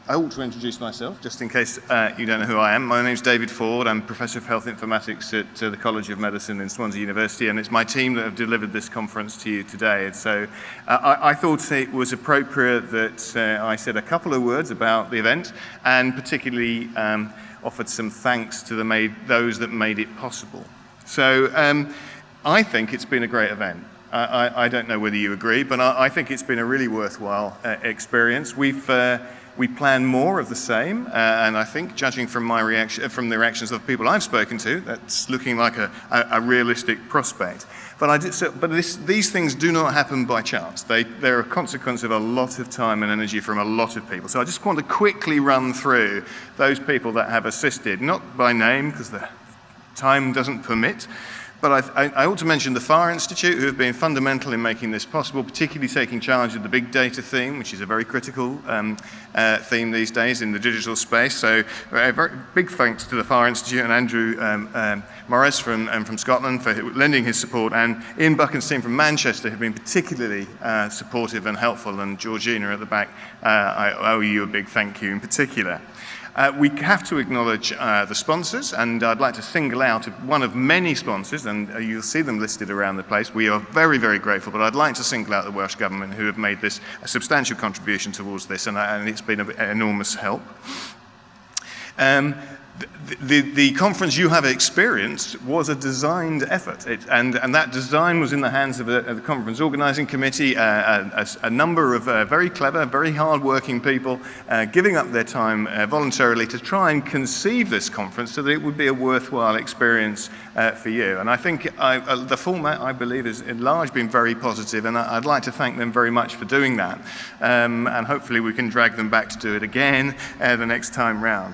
I ought to introduce myself, just in case you don't know who I am. My name's David Ford. I'm Professor of Health Informatics at the College of Medicine in Swansea University, and it's my team that have delivered this conference to you today. And so I thought it was appropriate that I said a couple of words about the event, and particularly offered some thanks to those that made it possible. So I think it's been a great event. I don't know whether you agree, but I think it's been a really worthwhile experience. We plan more of the same, and I think, judging from from the reactions of the people I've spoken to, that's looking like a realistic prospect. But these things do not happen by chance. They're a consequence of a lot of time and energy from a lot of people. So I just want to quickly run through those people that have assisted, not by name, because the time doesn't permit. But I ought to mention the FAR Institute, who have been fundamental in making this possible, particularly taking charge of the big data theme, which is a very critical theme these days in the digital space. So very big thanks to the FAR Institute and Andrew Morris from Scotland for lending his support, and Ian Buchan's team from Manchester have been particularly supportive and helpful, and Georgina at the back, I owe you a big thank you in particular. We have to acknowledge the sponsors, and I'd like to single out one of many sponsors, and you'll see them listed around the place. We are very, very grateful, but I'd like to single out the Welsh Government, who have made this a substantial contribution towards this, and it's been an enormous help. The conference you have experienced was a designed effort, and that design was in the hands of the conference organizing committee, a number of very clever, very hard-working people giving up their time voluntarily to try and conceive this conference so that it would be a worthwhile experience for you. And I think the format, I believe, has in large been very positive, and I'd like to thank them very much for doing that. And hopefully we can drag them back to do it again the next time round.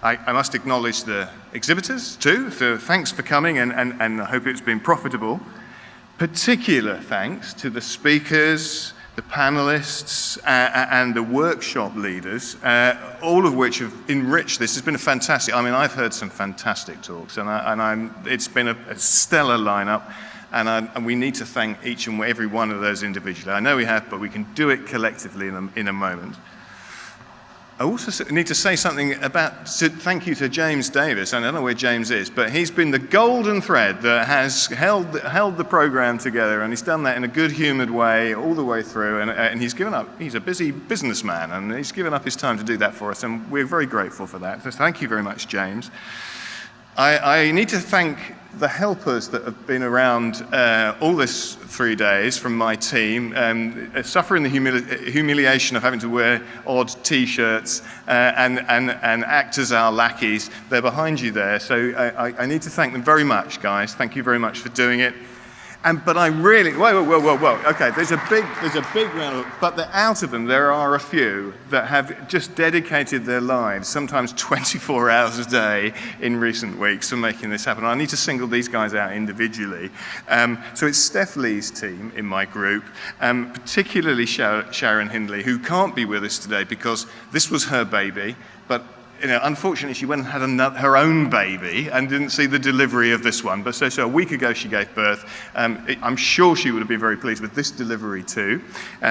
I must acknowledge the exhibitors too, so thanks for coming, and I hope it's been profitable. Particular thanks to the speakers, the panelists, and the workshop leaders, all of which have enriched this. It's been a fantastic, I mean, I've heard some fantastic talks, and it's been a stellar lineup, and we need to thank each and every one of those individually. I know we have, but we can do it collectively in a moment. I also need to say something thank you to James Davis. I don't know where James is, but he's been the golden thread that has held the program together, and he's done that in a good-humored way all the way through, and he's given up. He's a busy businessman, and he's given up his time to do that for us, and we're very grateful for that. So thank you very much, James. I need to thank the helpers that have been around all this 3 days from my team, suffering the humiliation of having to wear odd T-shirts and act as our lackeys. They're behind you there, so I need to thank them very much, guys. Thank you very much for doing it. But I really, whoa. Okay, there's a big round of, but out of them, there are a few that have just dedicated their lives, sometimes 24 hours a day in recent weeks, for making this happen. I need to single these guys out individually. So it's Steph Lee's team in my group, particularly Sharon Hindley, who can't be with us today because this was her baby, but unfortunately, she went and had her own baby and didn't see the delivery of this one. But so a week ago, she gave birth. I'm sure she would have been very pleased with this delivery too.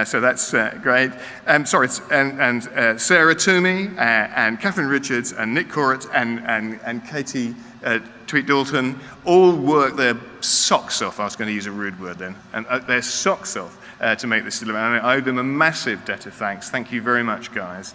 So that's great. And Sarah Toomey and Catherine Richards and Nick Corrett and Katie Tweet Dalton all worked their socks off. I was going to use a rude word then. And their socks off to make this delivery. And I owe them a massive debt of thanks. Thank you very much, guys.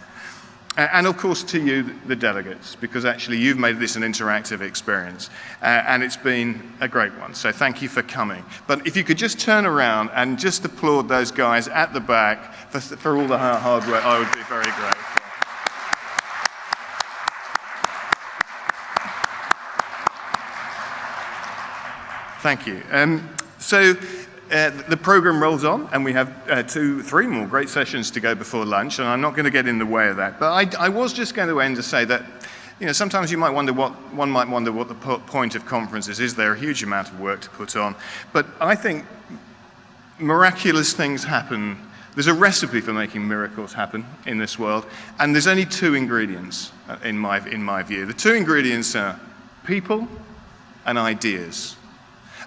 And of course to you, the delegates, because actually you've made this an interactive experience, and it's been a great one, so thank you for coming. But if you could just turn around and just applaud those guys at the back for all the hard work, I would be very grateful. Thank you. The program rolls on, and we have 3 more great sessions to go before lunch, and I'm not going to get in the way of that. But I was just going to end to say that, sometimes you might wonder one might wonder what the point of conferences is. There a huge amount of work to put on, but I think miraculous things happen. There's a recipe for making miracles happen in this world, and there's only 2 ingredients in my view. The 2 ingredients are people and ideas.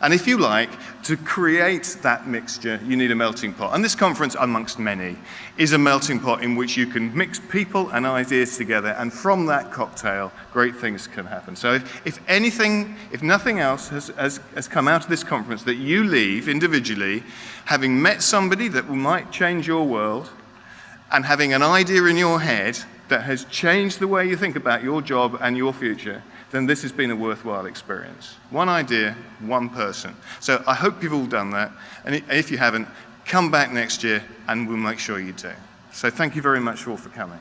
And if you like, to create that mixture, you need a melting pot. And this conference, amongst many, is a melting pot in which you can mix people and ideas together, and from that cocktail, great things can happen. So if nothing else has come out of this conference, that you leave individually, having met somebody that might change your world, and having an idea in your head that has changed the way you think about your job and your future, then this has been a worthwhile experience. One idea, one person. So I hope you've all done that, and if you haven't, come back next year and we'll make sure you do. So thank you very much all for coming.